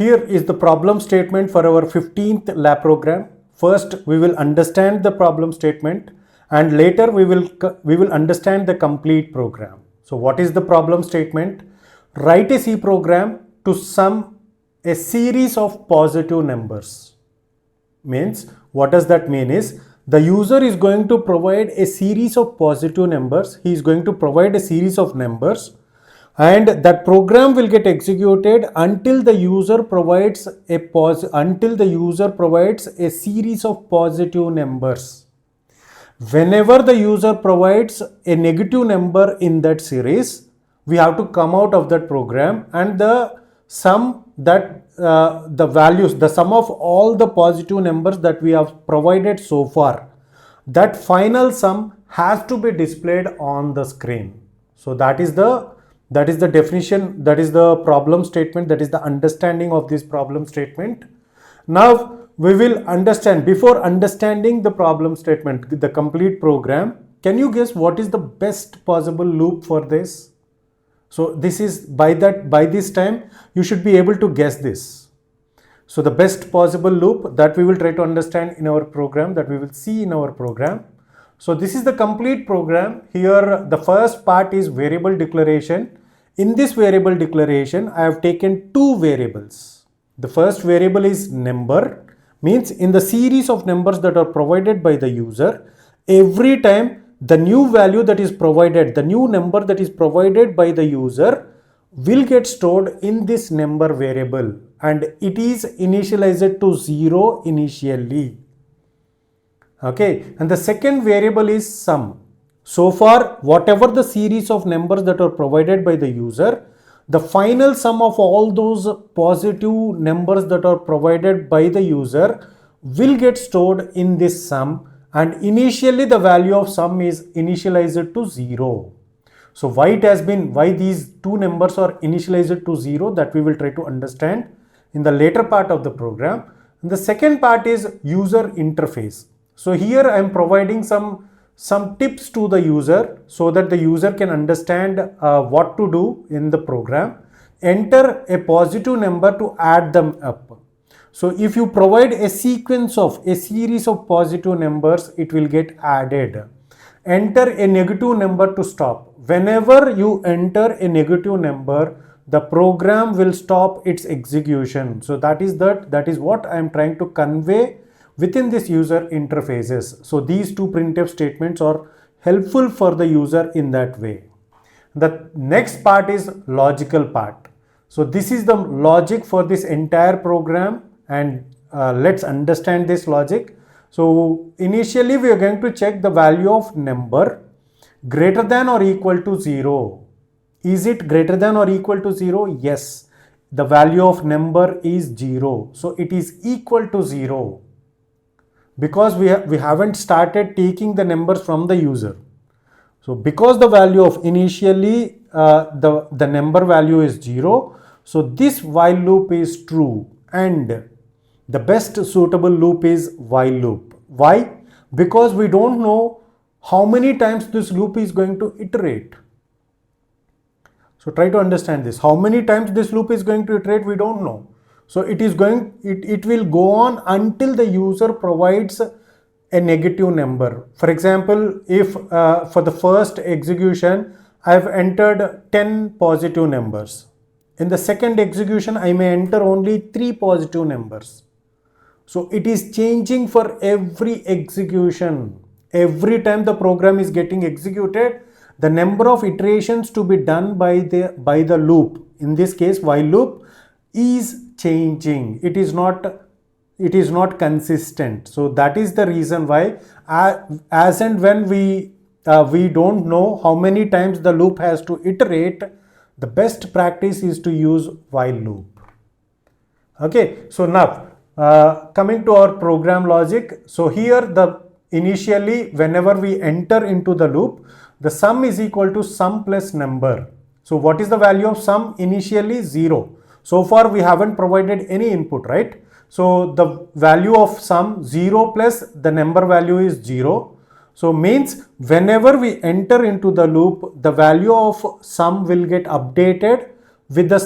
Here is the problem statement for our 15th lab program. First, we will understand the problem statement, and later we will understand the complete program. So what is the problem statement? Write a C program to sum a series of positive numbers. Means, what does that mean is, the user is going to provide a series of positive numbers. He is going to provide a series of numbers, and that program will get executed until the user provides a series of positive numbers. Whenever the user provides a negative number in that series, we have to come out of that program, and the sum of all the positive numbers that we have provided so far, that final sum has to be displayed on the screen. So that is the definition, that is the problem statement, that is the understanding of this problem statement. Now we will understand, before understanding the problem statement, the complete program, can you guess what is the best possible loop for this? So this is, by this time you should be able to guess this. So the best possible loop that we will try to understand in our program, that we will see in our program. So this is the complete program. Here the first part is variable declaration. In this variable declaration, I have taken two variables. The first variable is number, means in the series of numbers that are provided by the user, every time the new value that is provided, the new number that is provided by the user will get stored in this number variable, and it is initialized to 0 initially. Okay, and the second variable is sum. So far, whatever the series of numbers that are provided by the user, the final sum of all those positive numbers that are provided by the user will get stored in this sum, and initially the value of sum is initialized to 0. So why these two numbers are initialized to 0, that we will try to understand in the later part of the program. And the second part is user interface. So here I am providing some tips to the user so that the user can understand what to do in the program. Enter a positive number to add them up. So if you provide a series of positive numbers, it will get added. Enter a negative number to stop. Whenever you enter a negative number, the program will stop its execution. So that is what I am trying to convey within this user interfaces. So these two printf statements are helpful for the user in that way. The next part is logical part. So this is the logic for this entire program, and let's understand this logic. So initially we are going to check the value of number greater than or equal to 0. Is it greater than or equal to 0? Yes. The value of number is 0. So it is equal to 0. Because we haven't started taking the numbers from the user. So because the value of initially the number value is 0, so this while loop is true, and the best suitable loop is while loop. Why? Because we don't know how many times this loop is going to iterate. So try to understand this. How many times this loop is going to iterate, we don't know. So it will go on until the user provides a negative number. For example, if for the first execution I have entered 10 positive numbers. In the second execution, I may enter only 3 positive numbers. So it is changing for every execution. Every time the program is getting executed, the number of iterations to be done by the loop, in this case while loop, is changing. It is not consistent. So that is the reason why as and when we don't know how many times the loop has to iterate, the best practice is to use while loop. Okay, so now coming to our program logic. So here initially whenever we enter into the loop, the sum is equal to sum plus number. So what is the value of sum? Initially 0. So far we haven't provided any input, right? So the value of sum 0 plus the number value is 0. So means whenever we enter into the loop, the value of sum will get updated with the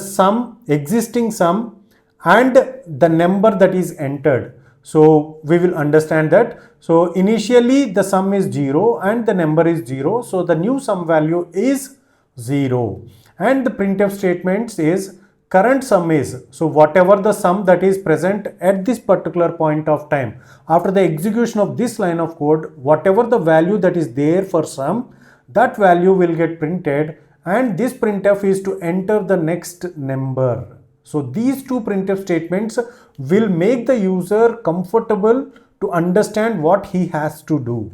existing sum, and the number that is entered. So we will understand that. So initially the sum is 0 and the number is 0. So the new sum value is 0. And the printf statement says current sum is, so whatever the sum that is present at this particular point of time, after the execution of this line of code, whatever the value that is there for sum, that value will get printed, and this printf is to enter the next number. So these two printf statements will make the user comfortable to understand what he has to do.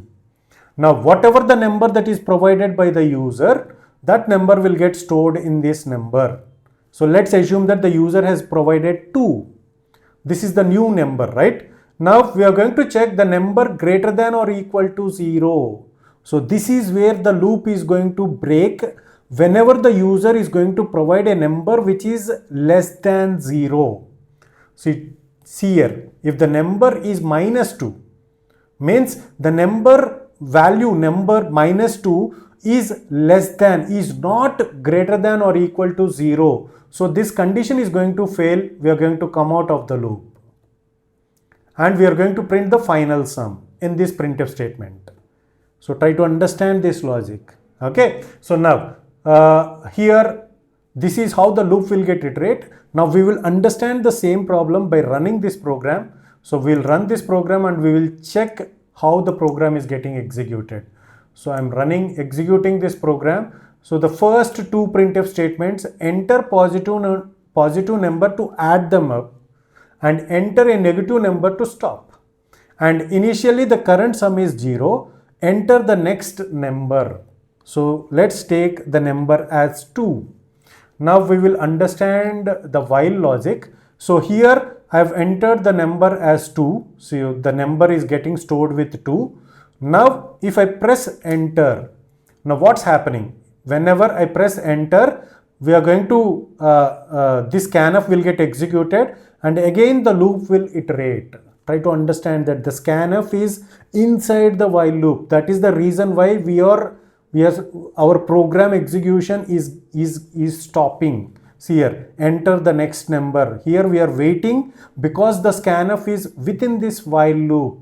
Now whatever the number that is provided by the user, that number will get stored in this number. So let's assume that the user has provided 2. This is the new number, right? Now we are going to check the number greater than or equal to 0. So this is where the loop is going to break whenever the user is going to provide a number which is less than 0. See here, if the number is -2, means the number -2 is less than, is not greater than or equal to 0. So this condition is going to fail. We are going to come out of the loop. And we are going to print the final sum in this printf statement. So try to understand this logic. Okay. So now here, this is how the loop will get iterate. Now we will understand the same problem by running this program. So we'll run this program and we will check how the program is getting executed. So I'm executing this program. So the first two printf statements, enter positive number to add them up and enter a negative number to stop. And initially the current sum is 0. Enter the next number. So let's take the number as 2. Now we will understand the while logic. So here I have entered the number as 2. So the number is getting stored with 2. Now if I press enter, now what's happening? Whenever I press enter, we are going to, this scanf will get executed and again the loop will iterate. Try to understand that the scanf is inside the while loop. That is the reason why our program execution is stopping. See here, enter the next number. Here we are waiting because the scanf is within this while loop.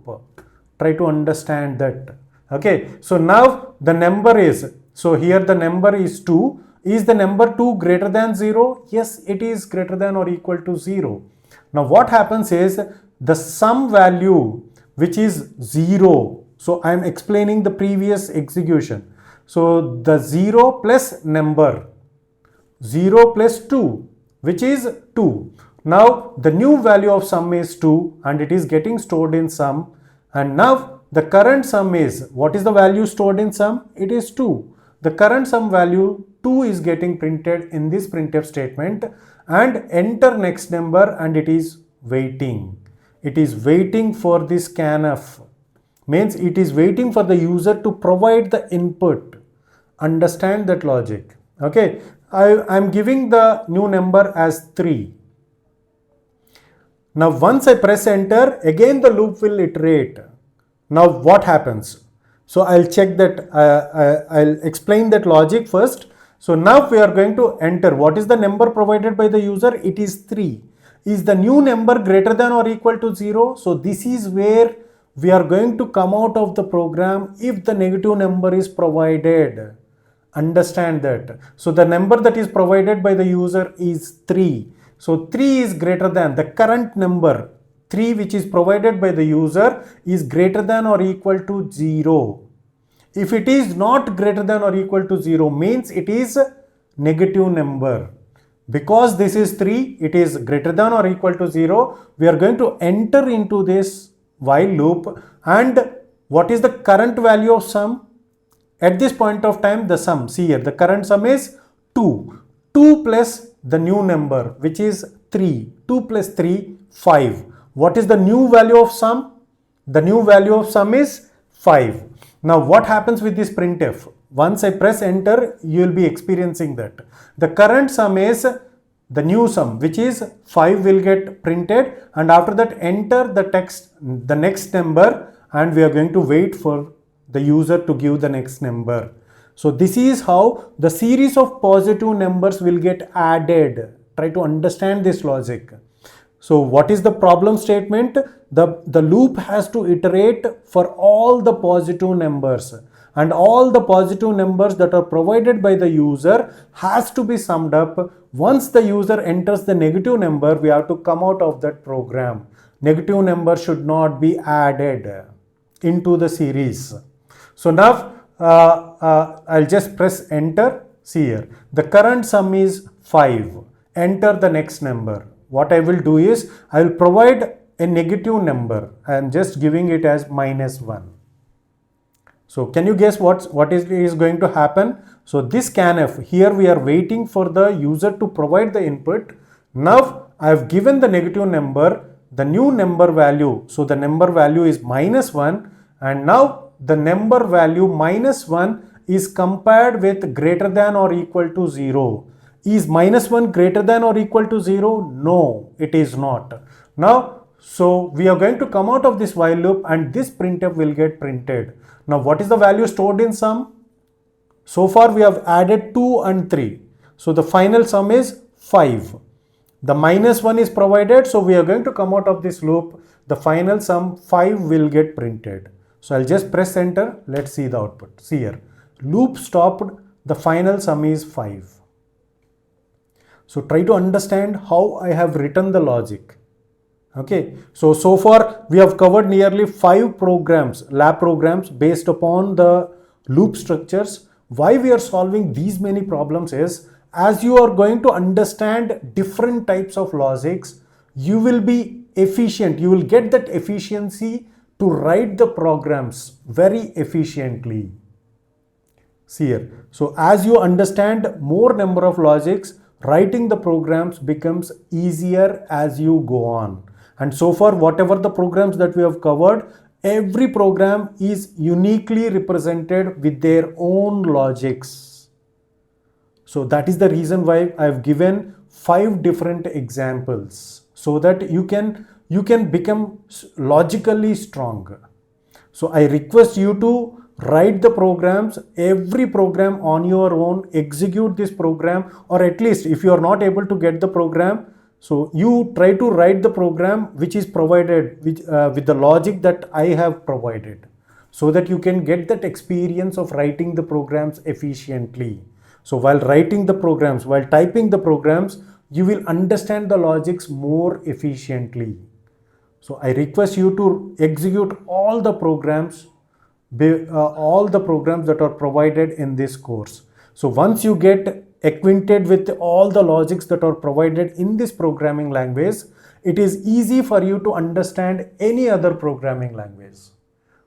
Try to understand that. Okay, so now the number is, so here the number is 2. Is the number 2 greater than 0? Yes, it is greater than or equal to 0. Now what happens is the sum value which is 0. So I am explaining the previous execution. So the 0 plus number, 0 plus 2, which is 2. Now the new value of sum is 2 and it is getting stored in sum. And now the current sum is, what is the value stored in sum? It is 2. The current sum value 2 is getting printed in this printf statement and enter next number, and it is waiting. It is waiting for this scanf. Means it is waiting for the user to provide the input. Understand that logic. Okay. I am giving the new number as 3. Now once I press enter, again the loop will iterate. Now what happens? So I'll check that, I'll explain that logic first. So now we are going to enter. What is the number provided by the user? It is 3. Is the new number greater than or equal to 0? So this is where we are going to come out of the program if the negative number is provided. Understand that. So the number that is provided by the user is 3. So 3 is greater than the current number. 3 which is provided by the user is greater than or equal to 0. If it is not greater than or equal to 0, means it is negative number. Because this is 3, it is greater than or equal to 0. We are going to enter into this while loop. And what is the current value of sum? At this point of time, the sum, see here, the current sum is 2. 2 plus the new number, which is 3. 2 plus 3, 5. What is the new value of sum? The new value of sum is 5. Now what happens with this printf? Once I press enter, you will be experiencing that. The current sum is the new sum, which is 5, will get printed, and after that enter the text, the next number, and we are going to wait for the user to give the next number. So this is how the series of positive numbers will get added. Try to understand this logic. So what is the problem statement? The loop has to iterate for all the positive numbers, and all the positive numbers that are provided by the user has to be summed up. Once the user enters the negative number, we have to come out of that program. Negative number should not be added into the series. So now I'll just press enter. See here, the current sum is 5. Enter the next number. What I will do is I will provide a negative number. I am just giving it as -1. So can you guess what is going to happen? So this scanf, here we are waiting for the user to provide the input. Now I have given the negative number, the new number value. So the number value is -1, and now the number value -1 is compared with greater than or equal to 0. Is -1 greater than or equal to 0? No, it is not. Now, so we are going to come out of this while loop, and this printf will get printed. Now, what is the value stored in sum? So far we have added 2 and 3. So the final sum is 5. The -1 is provided, so we are going to come out of this loop. The final sum 5 will get printed. So I'll just press enter. Let's see the output. See here, loop stopped. The final sum is 5. So try to understand how I have written the logic. Okay, so far we have covered nearly 5 programs, lab programs based upon the loop structures. Why we are solving these many problems is, as you are going to understand different types of logics, you will be efficient. You will get that efficiency to write the programs very efficiently. See here, so as you understand more number of logics, writing the programs becomes easier as you go on. And so far, whatever the programs that we have covered, every program is uniquely represented with their own logics. So that is the reason why I have given 5 different examples, so that you can become logically strong. So I request you to write the programs, every program on your own, execute this program, or at least if you are not able to get the program, so you try to write the program which is provided with the logic that I have provided, so that you can get that experience of writing the programs efficiently. So while writing the programs, while typing the programs, you will understand the logics more efficiently. So I request you to execute all the programs that are provided in this course. So once you get acquainted with all the logics that are provided in this programming language, it is easy for you to understand any other programming language.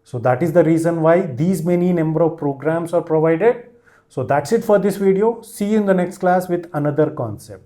So that is the reason why these many number of programs are provided. So that's it for this video. See you in the next class with another concept.